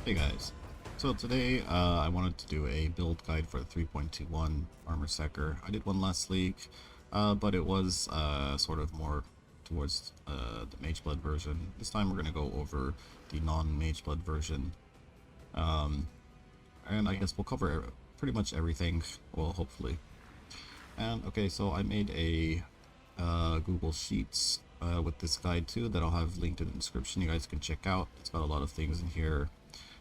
Hey guys, so today I wanted to do a build guide for the 3.21 Armor Stacker. I did one last week, but it was sort of more towards the Mage Blood version. This time we're going to go over the non-Mage Blood version, and I guess we'll cover pretty much everything, well hopefully. And okay, so I made a Google Sheets with this guide too that I'll have linked in the description. You guys can check out. It's got a lot of things in here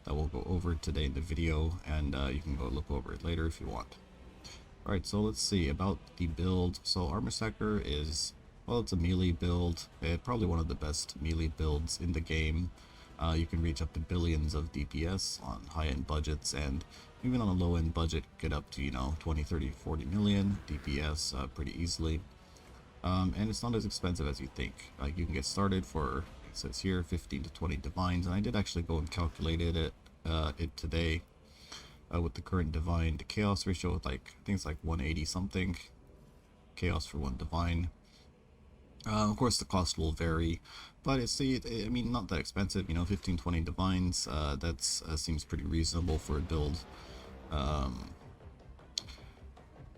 that we'll go over today in the video, and you can go look over it later if you want. Alright, so let's see about the build. So Armor Stacker is, well, it's a melee build. It's probably one of the best melee builds in the game. You can reach up to billions of DPS on high-end budgets, and even on a low-end budget get up to, 20, 30, 40 million DPS pretty easily. And it's not as expensive as you think. Like, you can get started for, it says here, 15 to 20 divines, and I did actually go and calculated it today with the current divine to chaos ratio with, like, I think it's like 180 something chaos for one divine. Of course the cost will vary, but I mean, not that expensive, 15, 20 divines, that's seems pretty reasonable for a build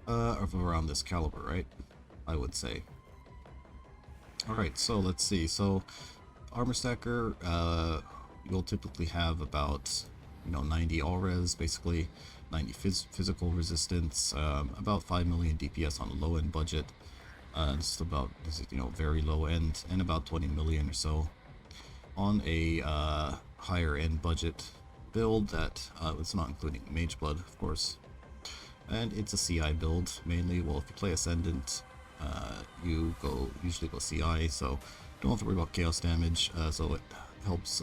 of around this caliber, right? I would say. Alright, so let's see. So Armor Stacker, you'll typically have about 90 all res, basically 90 physical resistance, about 5 million DPS on a low end budget. Just about, very low end, and about 20 million or so on a higher end budget build that it's not including Mage Blood, of course. And it's a CI build mainly. Well, if you play Ascendant, you usually go CI, so don't have to worry about chaos damage, so it helps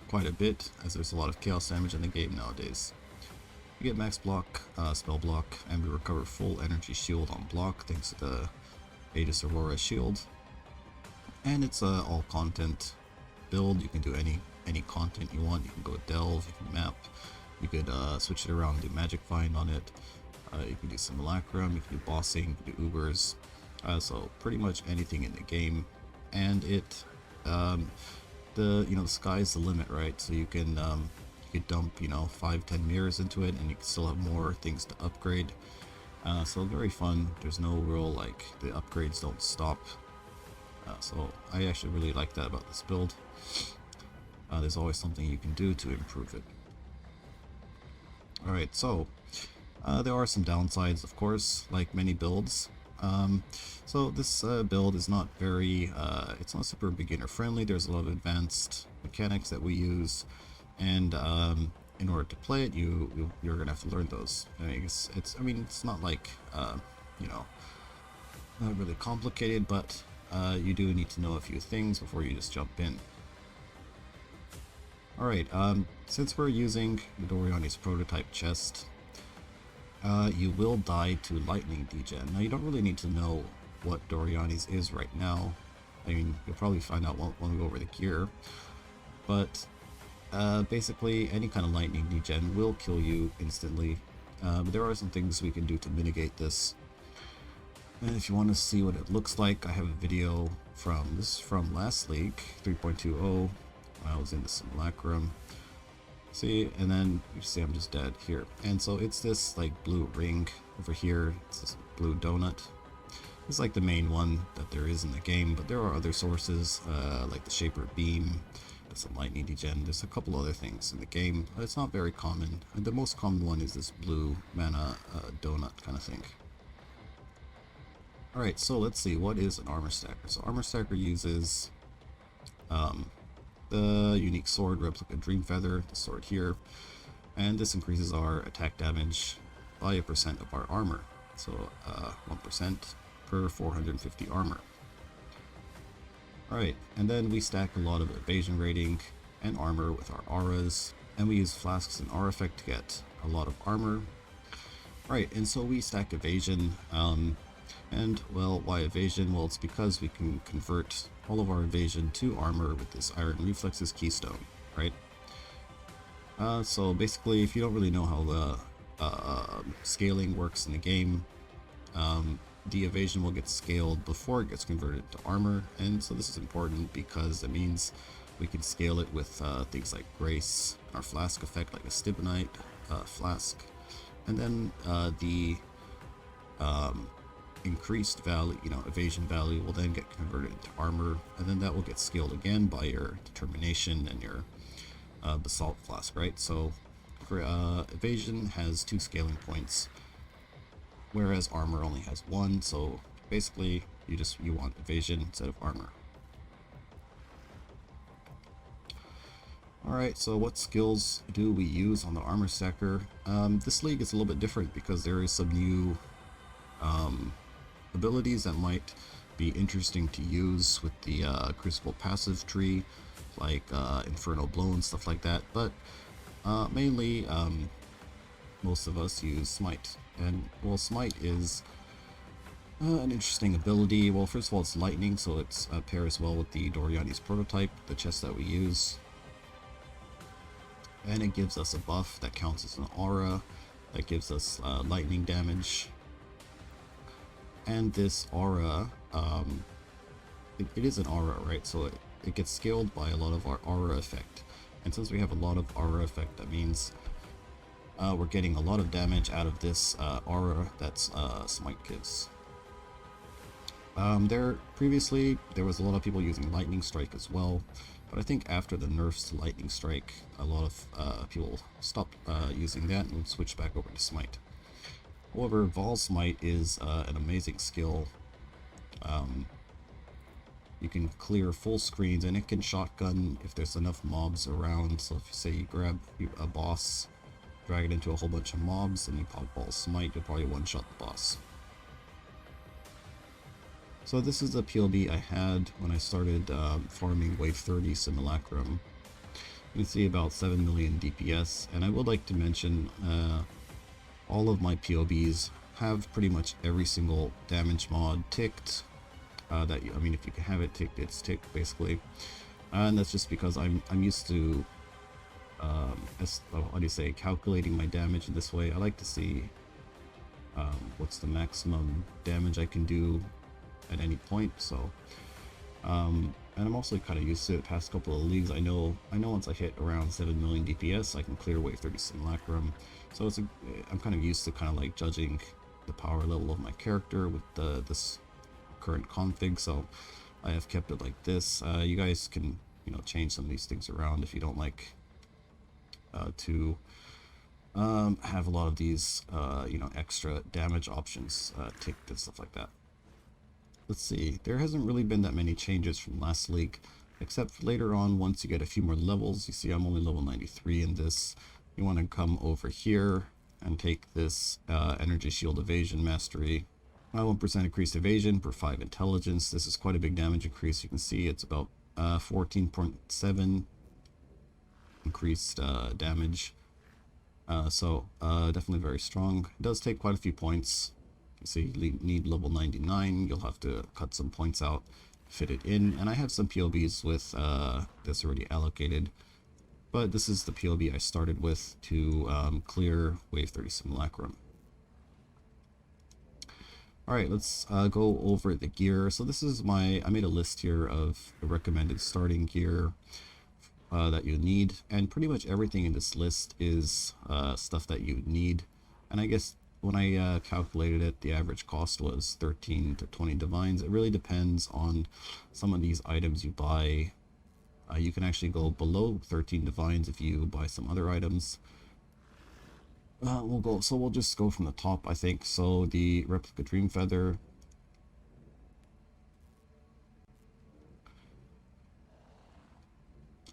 quite a bit, as there's a lot of chaos damage in the game nowadays. You get max block, spell block, and we recover full energy shield on block thanks to the Aegis Aurora shield. And it's a all content build. You can do any content you want. You can go delve, you can map, you could switch it around, do magic find on it. You can do simulacrum, you can do bossing, you can do ubers, so pretty much anything in the game. And it, the sky's the limit, right? So you can dump 5-10 mirrors into it, and you can still have more things to upgrade. So very fun. There's no real, like, the upgrades don't stop. So I actually really like that about this build. There's always something you can do to improve it. Alright, so there are some downsides, of course, like many builds. So this build is not very, it's not super beginner friendly. There's a lot of advanced mechanics that we use, and in order to play it, you're gonna have to learn those. I mean, it's not like not really complicated, but you do need to know a few things before you just jump in. Alright, since we're using Midoriani's prototype chest, you will die to lightning degen. Now, you don't really need to know what Doriani's is right now. I mean, you'll probably find out when we go over the gear. But basically, any kind of lightning degen will kill you instantly. But there are some things we can do to mitigate this. And if you want to see what it looks like, I have a video from last league, 3.20, when I was in the simulacrum. See, and then you see I'm just dead here. And so it's this like blue ring over here. It's this blue donut. It's like the main one that there is in the game, but there are other sources like the Shaper Beam, there's some lightning degen, there's a couple other things in the game. It's not very common. And the most common one is this blue mana donut kind of thing. Alright, so let's see, what is an Armor Stacker? So Armor Stacker uses the unique sword replica Dream Feather, the sword here, and this increases our attack damage by 1% of our armor, so 1% per 450 armor. Alright, and then we stack a lot of evasion rating and armor with our auras, and we use Flasks and Aura Effect to get a lot of armor. Alright, and so we stack evasion, and well, why evasion? Well, it's because we can convert all of our evasion to armor with this Iron Reflexes keystone, right? So basically, if you don't really know how the scaling works in the game, the evasion will get scaled before it gets converted to armor, and so this is important because it means We can scale it with things like Grace, our Flask effect like a Stibonite Flask, and then the increased value, evasion value will then get converted into armor, and then that will get scaled again by your determination and your basalt flask, right? So for evasion has 2 scaling points, whereas armor only has 1. So basically, you want evasion instead of armor. Alright, so what skills do we use on the Armor Stacker? This league is a little bit different because there is some new abilities that might be interesting to use with the Crucible passive tree, like Infernal Blow and stuff like that, but mainly most of us use Smite. And, well, Smite is an interesting ability. Well, first of all, it's lightning, so it pairs well with the Doriani's prototype, the chest that we use. And it gives us a buff that counts as an aura, that gives us lightning damage. And this aura, it is an aura, right? So it gets scaled by a lot of our aura effect. And since we have a lot of aura effect, that means we're getting a lot of damage out of this aura that's Smite gives. Previously, there was a lot of people using Lightning Strike as well, but I think after the nerfs to Lightning Strike, a lot of people stopped using that and switched back over to Smite. However, Vol Smite is an amazing skill. You can clear full screens, and it can shotgun if there's enough mobs around. So if you say you grab a boss, drag it into a whole bunch of mobs, and you pop Vol Smite, you'll probably one-shot the boss. So this is the POB I had when I started farming Wave 30 Simulacrum. You can see about 7 million DPS, and I would like to mention all of my POBs have pretty much every single damage mod ticked. If you can have it ticked, it's ticked basically, and that's just because I'm used to calculating my damage in this way. I like to see what's the maximum damage I can do at any point. So and I'm also kind of used to it. Past couple of leagues, I know once I hit around 7 million DPS, I can clear Wave 30 Simulacrum. So I'm kind of used to kind of like judging the power level of my character with this current config. So I have kept it like this. You guys can change some of these things around if you don't like to have a lot of these extra damage options ticked and stuff like that. Let's see, there hasn't really been that many changes from last league, except later on once you get a few more levels. You see I'm only level 93 in this. You want to come over here and take this Energy Shield Evasion Mastery. 1% increased evasion per 5 intelligence. This is quite a big damage increase. You can see it's about 14.7 increased damage. So definitely very strong. It does take quite a few points. You see, you need level 99. You'll have to cut some points out, fit it in. And I have some POBs with this already allocated. But this is the POB I started with to clear Wave 30 Simulacrum. Alright, let's go over the gear. So this is I made a list here of the recommended starting gear that you need. And pretty much everything in this list is stuff that you need. And I guess when I calculated it, the average cost was 13 to 20 divines. It really depends on some of these items you buy. You can actually go below 13 divines if you buy some other items. We'll just go from the top, I think. So the Replica Dream Feather.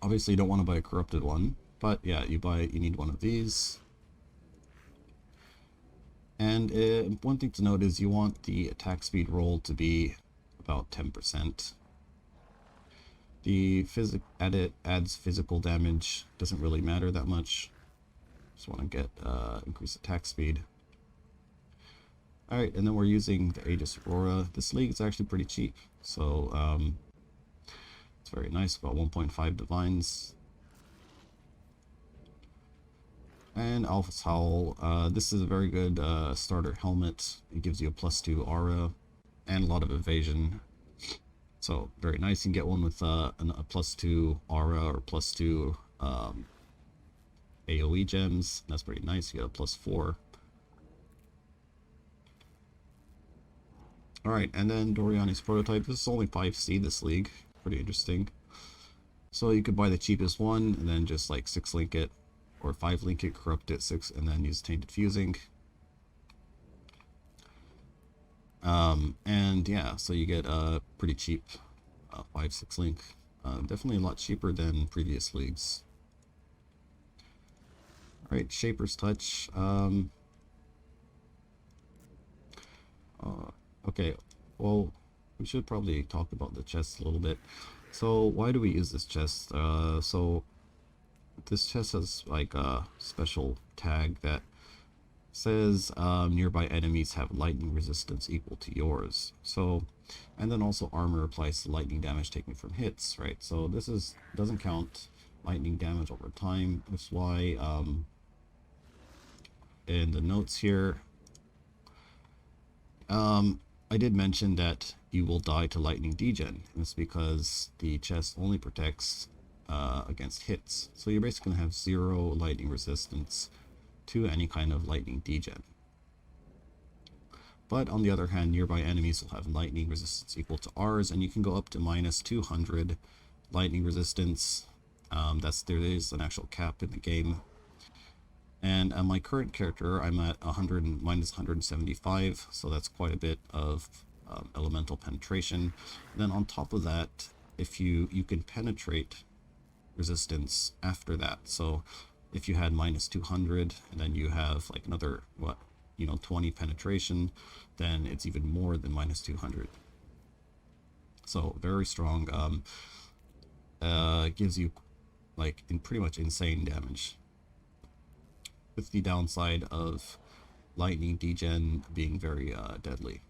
Obviously you don't want to buy a corrupted one, but yeah, you need one of these. And one thing to note is you want the attack speed roll to be about 10%. The adds physical damage, doesn't really matter that much. Just want to get increased attack speed. Alright, and then we're using the Aegis Aurora. This league is actually pretty cheap, so it's very nice, about 1.5 divines. And Alpha's Howl. This is a very good starter helmet. It gives you a +2 aura and a lot of evasion. So very nice. You can get one with a +2 aura or +2 AoE gems. That's pretty nice. You get a +4. Alright, and then Doriani's prototype. This is only 5C this league. Pretty interesting. So you could buy the cheapest one and then just like 6-link it, or 5-link it, corrupt it 6, and then use Tainted Fusing. And yeah, so you get a pretty cheap 5-6 link. Definitely a lot cheaper than previous leagues. Alright, Shaper's Touch. Okay, well, we should probably talk about the chest a little bit. So why do we use this chest? So this chest has like a special tag that says nearby enemies have lightning resistance equal to yours. So, and then also armor applies to lightning damage taken from hits, right? So this doesn't count lightning damage over time. That's why in the notes here, I did mention that you will die to lightning degen. And it's because the chest only protects against hits. So you're basically going to have 0 lightning resistance to any kind of lightning degen. But on the other hand, nearby enemies will have lightning resistance equal to ours, and you can go up to -200 lightning resistance. There is an actual cap in the game. And my current character, I'm at -175, so that's quite a bit of elemental penetration. And then on top of that, if you can penetrate resistance after that. So if you had -200 and then you have like another 20 penetration, then it's even more than -200. So very strong. Gives you like pretty much insane damage, with the downside of lightning degen being very deadly.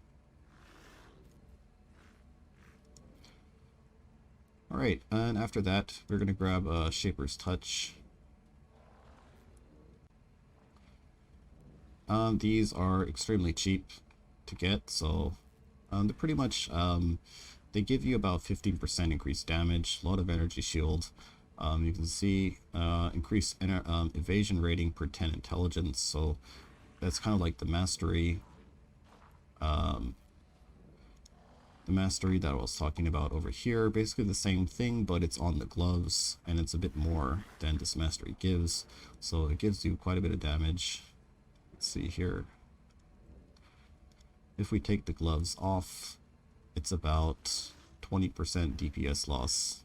Alright, and after that, we're going to grab Shaper's Touch. These are extremely cheap to get, so they're pretty much, they give you about 15% increased damage, a lot of energy shield. You can see increased evasion rating per 10 intelligence, so that's kind of like the mastery. The mastery that I was talking about over here, basically the same thing, but it's on the gloves, and it's a bit more than this mastery gives, so it gives you quite a bit of damage. Let's see here. If we take the gloves off, it's about 20% DPS loss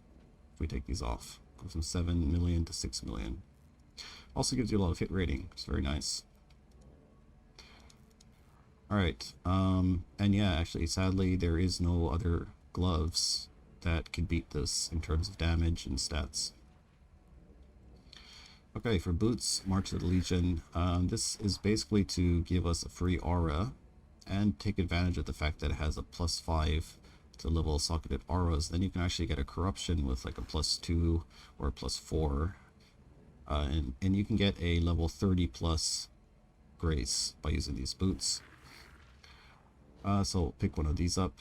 if we take these off. Goes from 7 million to 6 million. Also gives you a lot of hit rating, which is very nice. Alright, and yeah, actually, sadly, there is no other gloves that could beat this in terms of damage and stats. Okay, for boots, March of the Legion, this is basically to give us a free aura and take advantage of the fact that it has a +5 to level socketed auras. Then you can actually get a corruption with like a +2 or a +4, and you can get a level 30+ grace by using these boots. So pick one of these up.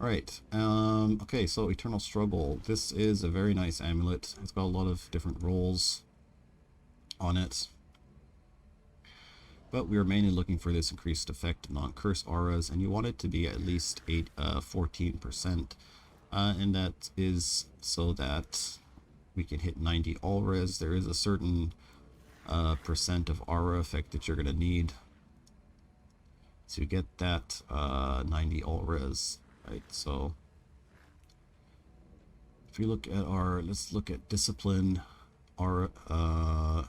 Alright, okay, so Eternal Struggle. This is a very nice amulet. It's got a lot of different roles on it, but we were mainly looking for this increased effect non-curse auras, and you want it to be at least 14%, and that is so that we can hit 90 all res. There is a certain percent of aura effect that you're going to need to get that 90 all res, right? So if you look at let's look at discipline aura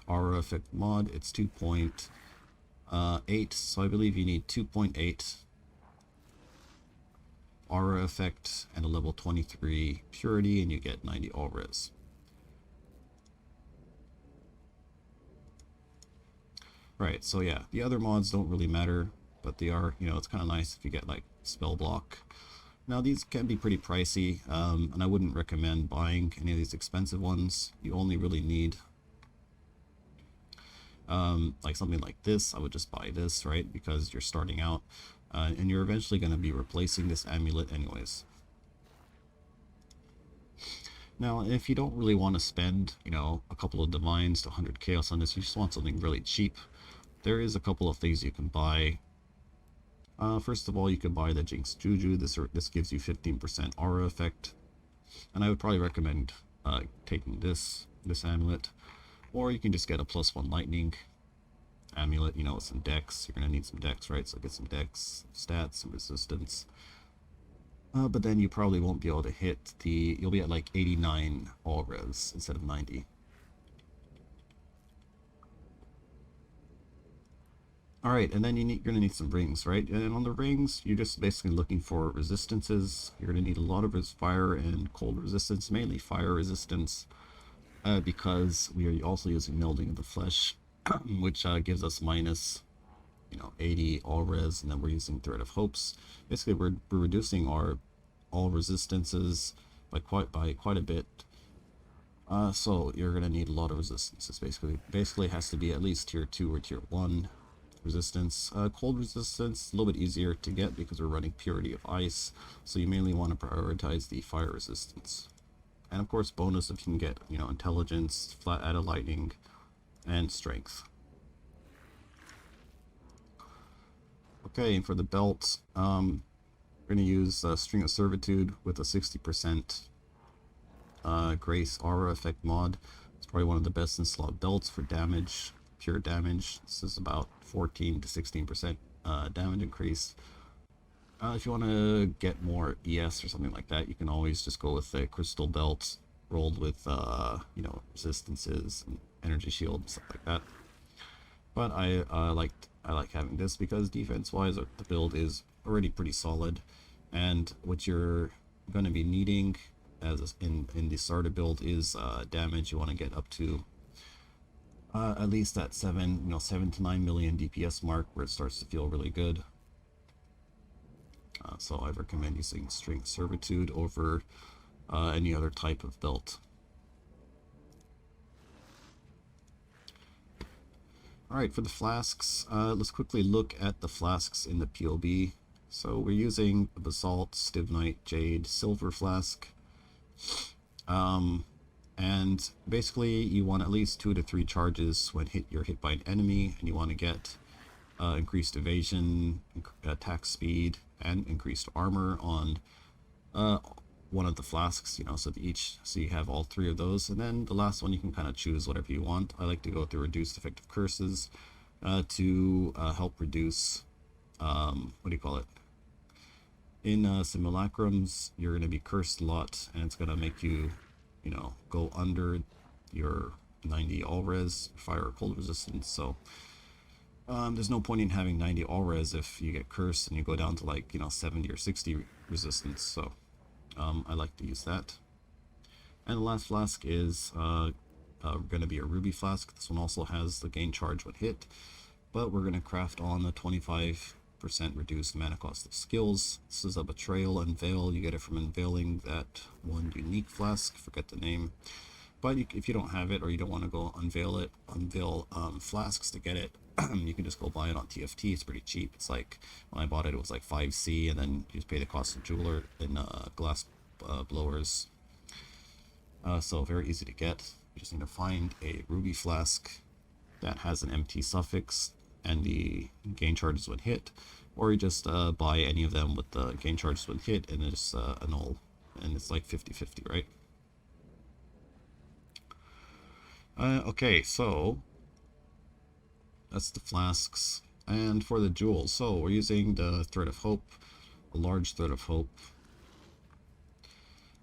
effect mod. It's 2.8, so I believe you need 2.8 aura effect and a level 23 purity, and you get 90 all res. Right, so yeah, the other mods don't really matter, but they are, it's kind of nice if you get like spell block. Now these can be pretty pricey, and I wouldn't recommend buying any of these expensive ones. You only really need like something like this. I would just buy this, right, because you're starting out. and you're eventually going to be replacing this amulet anyways. Now, if you don't really want to spend, you know, a couple of divines to 100 chaos on this, you just want something really cheap, there is a couple of things you can buy. First of all, you could buy the Jinx Juju. This gives you 15% aura effect, and I would probably recommend taking this amulet, or you can just get a +1 lightning amulet, you know, with some dex. You're gonna need some dex, right? So get some dex stats, some resistance. But then you probably won't be able to hit you'll be at like 89 all res instead of 90. Alright, and then you're going to need some rings, right? And on the rings, you're just basically looking for resistances. You're going to need a lot of fire and cold resistance, mainly fire resistance, because we are also using Melding of the Flesh, which gives us minus, you know, 80 all res, and then we're using Thread of Hopes. Basically, we're reducing our all resistances by quite a bit. So you're going to need a lot of resistances. Basically it has to be at least tier 2 or tier 1 resistance. Cold resistance, a little bit easier to get because we're running Purity of Ice, so you mainly want to prioritize the fire resistance. And of course, bonus if you can get, you know, intelligence, flat added lightning, and strength. Okay, and for the belt, we're going to use String of Servitude with a 60% Grace Aura Effect mod. It's probably one of the best in slot belts for damage, pure damage. This is about 14 to 16% damage increase. If you want to get more ES or something like that, you can always just go with the crystal belt rolled with, you know, resistances and energy shield and stuff like that. But I like having this because defense-wise, the build is already pretty solid, and what you're going to be needing as in the starter build is damage. You want to get up to at least that 7 to 9 million DPS mark, where it starts to feel really good. So I recommend using String Servitude over any other type of belt. Alright, for the flasks, let's quickly look at the flasks in the POB. So we're using Basalt, Stivnite, Jade, Silver Flask. And basically you want at least 2 to 3 charges when you're hit by an enemy, and you want to get increased evasion, attack speed, and increased armor on one of the flasks, you know, so you have all 3 of those. And then the last one, you can kind of choose whatever you want. I like to go with the reduced effective curses to help reduce, what do you call it? In simulacrums, you're going to be cursed a lot, and it's going to make you, you know, go under your 90 all res, fire or cold resistance. So there's no point in having 90 all res if you get cursed and you go down to like, you know, 70 or 60 resistance. So I like to use that. And the last flask is going to be a ruby flask. This one also has the gain charge when hit, but we're going to craft on the 25% reduced mana cost of skills. This is a Betrayal Unveil. You get it from unveiling that one unique flask, forget the name. But if you don't have it, or you don't want to go unveil flasks to get it, you can just go buy it on TFT. It's pretty cheap. It's like, when I bought it, it was like 5C, and then you just pay the cost of jeweler and glass blowers. So very easy to get. You just need to find a ruby flask that has an MT suffix and the gain charges when hit, or you just buy any of them with the gain charges when hit, and it's annul, and it's like 50-50, right? Okay, so that's the flasks. And for the jewels, so we're using the Thread of Hope, a large Thread of Hope.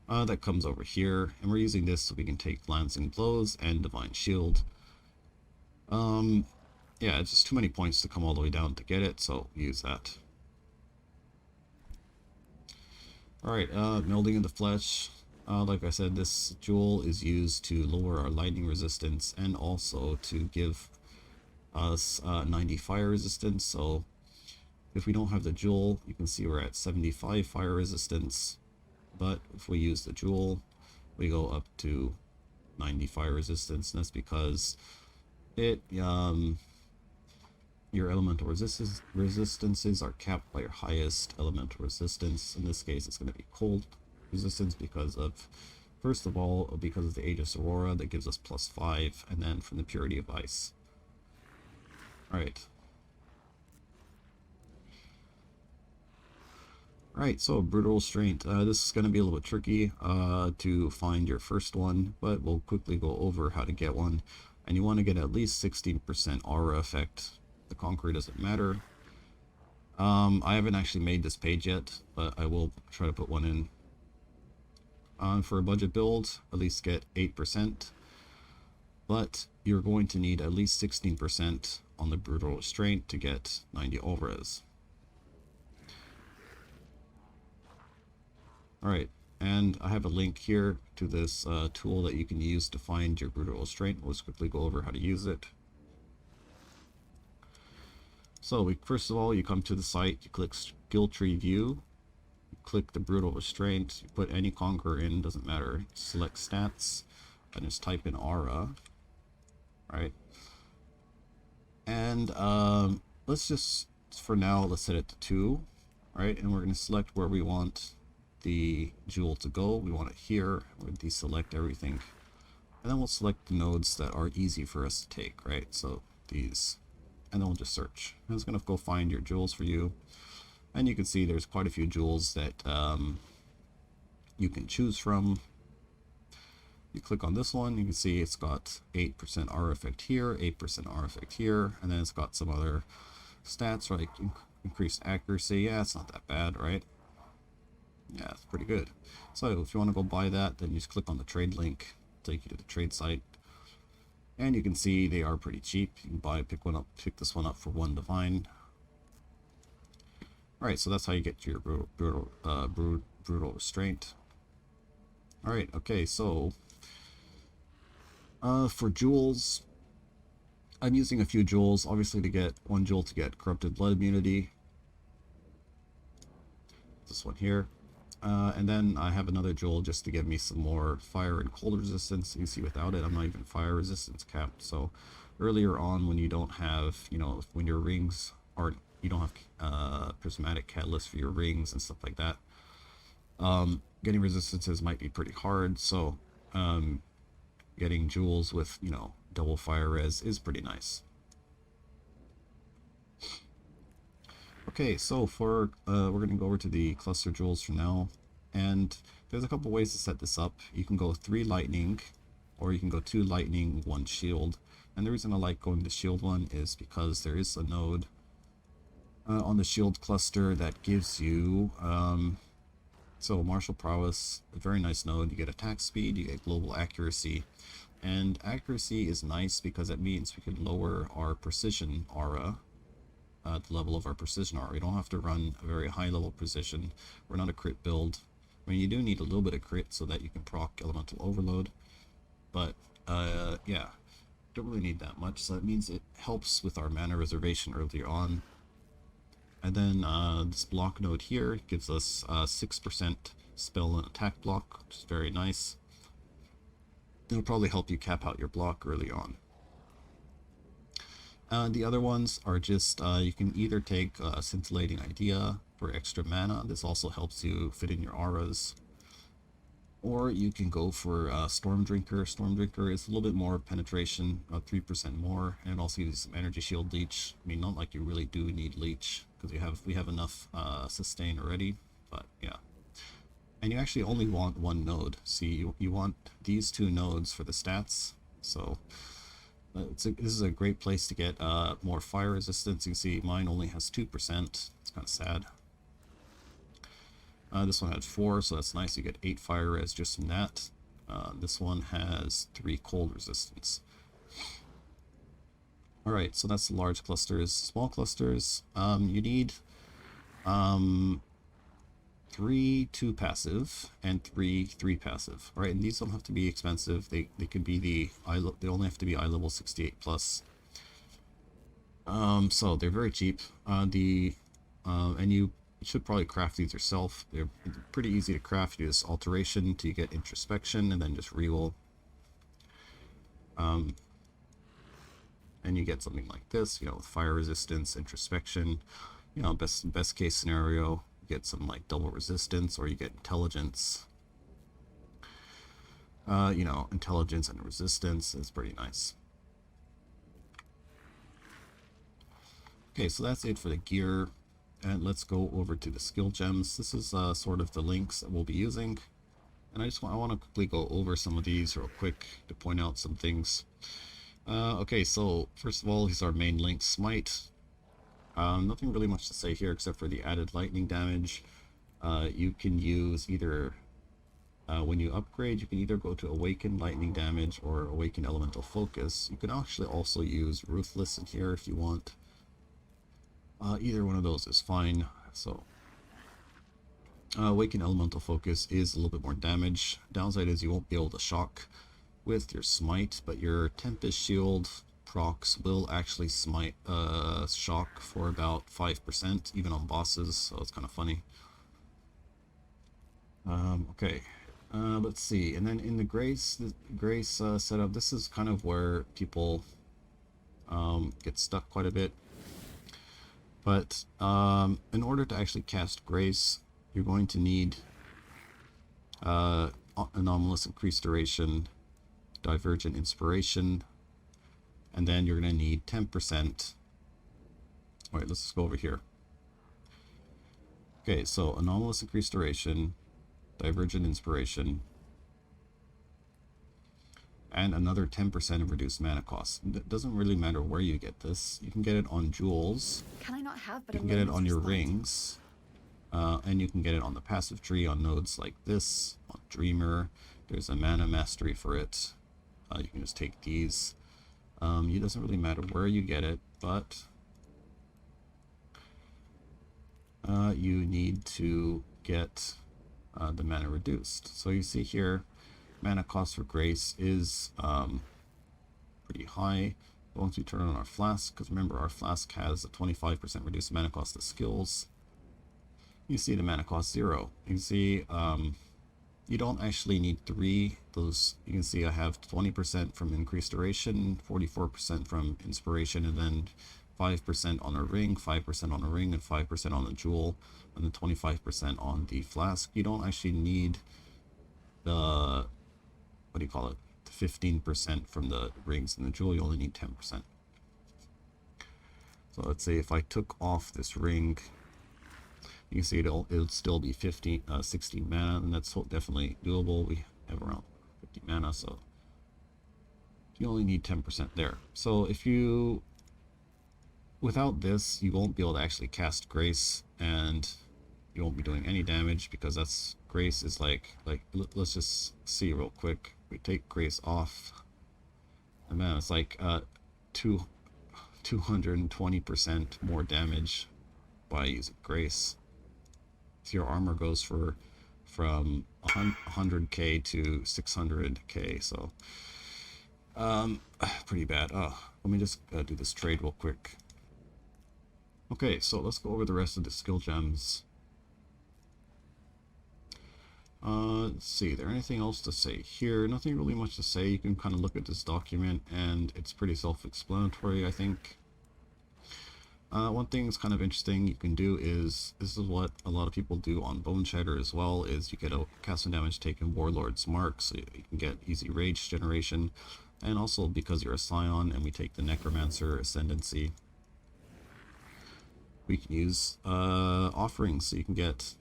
That comes over here, and we're using this so we can take Lancing Blows and Divine Shield. Yeah, it's just too many points to come all the way down to get it, so use that. Alright, Melding of the Flesh. Like I said, this jewel is used to lower our lightning resistance and also to give us 90 fire resistance. So if we don't have the jewel, you can see we're at 75 fire resistance. But if we use the jewel, we go up to 90 fire resistance. And that's because it Your elemental resistances are capped by your highest elemental resistance. In this case, it's going to be cold resistance because of, first of all, because of the Aegis Aurora that gives us +5, and then from the Purity of Ice. Alright. Alright, so Brutal Restraint. This is going to be a little bit tricky to find your first one, but we'll quickly go over how to get one. And you want to get at least 16% aura effect. The Conqueror doesn't matter. I haven't actually made this page yet, but I will try to put one in. For a budget build, at least get 8%. But you're going to need at least 16% on the Brutal Restraint to get 90 auras. Alright, and I have a link here to this tool that you can use to find your Brutal Restraint. Let's quickly go over how to use it. So first of all, you come to the site, you click Skill Tree View, you click the Brutal Restraint, you put any Conqueror in, doesn't matter, select Stats, and just type in Aura, right? And let's just, for now, let's set it to 2, right? And we're going to select where we want the jewel to go. We want it here. We'll deselect everything. And then we'll select the nodes that are easy for us to take, right? So these. And then we'll just search. And it's going to go find your jewels for you. And you can see there's quite a few jewels that you can choose from. You click on this one, you can see it's got 8% aura effect here, 8% aura effect here, and then it's got some other stats like increased accuracy. Yeah, it's not that bad, right? Yeah, it's pretty good. So if you want to go buy that, then you just click on the trade link, take you to the trade site. And you can see they are pretty cheap. You can pick this one up for 1 divine. Alright, so that's how you get your brutal restraint. Alright, okay, so for jewels, I'm using a few jewels, obviously to get 1 jewel to get corrupted blood immunity. This one here. And then I have another jewel just to give me some more fire and cold resistance. You see without it, I'm not even fire resistance capped. So earlier on when you don't have, when your rings aren't, you don't have prismatic catalyst for your rings and stuff like that, getting resistances might be pretty hard. So getting jewels with, double fire res is pretty nice. Okay, so for we're going to go over to the cluster jewels for now, and there's a couple ways to set this up. You can go 3 lightning, or you can go 2 lightning, 1 shield. And the reason I like going the shield one is because there is a node on the shield cluster that gives you so martial prowess, a very nice node. You get attack speed, you get global accuracy, and accuracy is nice because it means we can lower our precision aura. The level of our precision aura. We don't have to run a very high level precision. We're not a crit build. I mean, you do need a little bit of crit so that you can proc elemental overload, but yeah, don't really need that much. So that means it helps with our mana reservation earlier on. And then this block node here gives us 6% spell and attack block, which is very nice. It'll probably help you cap out your block early on. The other ones are just, you can either take Scintillating Idea for extra mana. This also helps you fit in your auras. Or you can go for Storm Drinker. Storm Drinker is a little bit more penetration, about 3% more, and it also uses some energy shield leech. I mean, not like you really do need leech, because we have enough sustain already, but yeah. And you actually only want 1 node. See, you want these 2 nodes for the stats, so this is a great place to get more fire resistance. You can see mine only has 2%. It's kind of sad. This one had 4, so that's nice. You get 8 fire res just from that. This one has 3 cold resistance. Alright, so that's the large clusters. Small clusters, you need 3 2 passive and 3 3 passive. Alright, and these don't have to be expensive. They can be they only have to be eye level 68 plus. So they're very cheap. And you should probably craft these yourself. They're pretty easy to craft. You do this alteration to get introspection and then just reroll. And and you get something like this, you know, with fire resistance, introspection. You know, best case scenario, you get some like double resistance, or you get intelligence. You know, intelligence and resistance is pretty nice. Okay, so that's it for the gear, and let's go over to the skill gems. This is sort of the links that we'll be using, and I want to quickly go over some of these real quick to point out some things. Okay, so first of all, these are main links. Smite. Nothing really much to say here except for the added lightning damage. You can use either, when you upgrade, you can either go to Awaken Lightning Damage or Awaken Elemental Focus. You can actually also use Ruthless in here if you want. Either one of those is fine. So, Awaken Elemental Focus is a little bit more damage. Downside is you won't be able to shock with your Smite, but your Tempest Shield procs will actually smite shock for about 5%, even on bosses, so it's kind of funny. Okay, let's see. And then in the Grace setup, this is kind of where people get stuck quite a bit. But in order to actually cast Grace, you're going to need Anomalous Increased Duration, Divergent Inspiration, and then you're going to need 10%. Alright, let's just go over here. Okay, so Anomalous Increased Duration, Divergent Inspiration, and another 10% of reduced mana cost. It doesn't really matter where you get this. You can get it on jewels. Can I not have, but you can get it on your rings. And you can get it on the passive tree on nodes like this, on Dreamer. There's a mana mastery for it. You can just take these. It doesn't really matter where you get it, but you need to get the mana reduced. So you see here, mana cost for Grace is pretty high. Once we turn on our Flask, because remember our Flask has a 25% reduced mana cost of skills, you see the mana cost 0. You can see you don't actually need 3. Those, you can see I have 20% from increased duration, 44% from inspiration, and then 5% on a ring, 5% on a ring, and 5% on a jewel, and then 25% on the Flask. You don't actually need the, what do you call it, the 15% from the rings and the jewel. You only need 10%. So let's say if I took off this ring, you can see it'll still be 60 mana, and that's definitely doable. We have around 50 mana, so you only need 10% there. So if you, without this, you won't be able to actually cast Grace, and you won't be doing any damage, because that's, Grace is like let's just see real quick. We take Grace off, and man, it's like 220% more damage by using Grace. So your armor goes from 100k to 600k, so pretty bad. Let me just do this trade real quick. Okay, so let's go over the rest of the skill gems. Let's see, is there anything else to say here? Nothing really much to say. You can kind of look at this document, and it's pretty self-explanatory, I think. One thing that's kind of interesting you can do is, this is what a lot of people do on Bone Shatter as well, is you get a casting damage taken Warlord's Mark, so you can get easy rage generation, and also because you're a Scion and we take the Necromancer Ascendancy, we can use offerings, so you can get,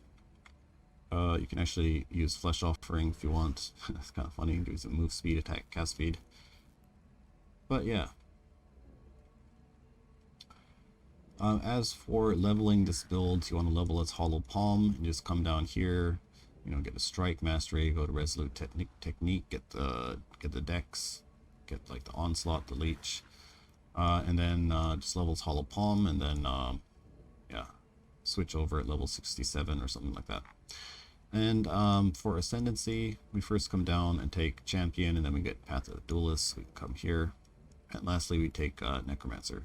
you can actually use Flesh Offering if you want. It's kind of funny, you can do some move speed, attack, cast speed. But yeah. As for leveling this build, you want to level its Hollow Palm, and just come down here, you know, get a Strike Mastery, go to Resolute Technique, get the Dex, get like the Onslaught, the Leech, and then just level its Hollow Palm, and then yeah, switch over at level 67 or something like that. And for Ascendancy, we first come down and take Champion, and then we get Path of the Duelist. We come here, and lastly we take Necromancer.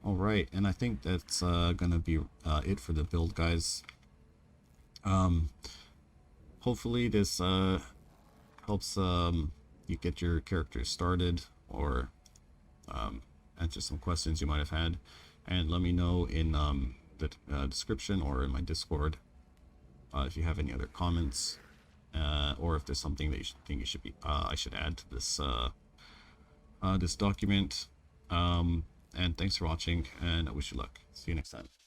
Alright, and I think that's gonna be it for the build, guys. Hopefully this helps you you get your character started, or answer some questions you might have had, and let me know in the description or in my Discord if you have any other comments, or if there's something that you think you should be I should add to this this document. And thanks for watching, and I wish you luck. See you next time.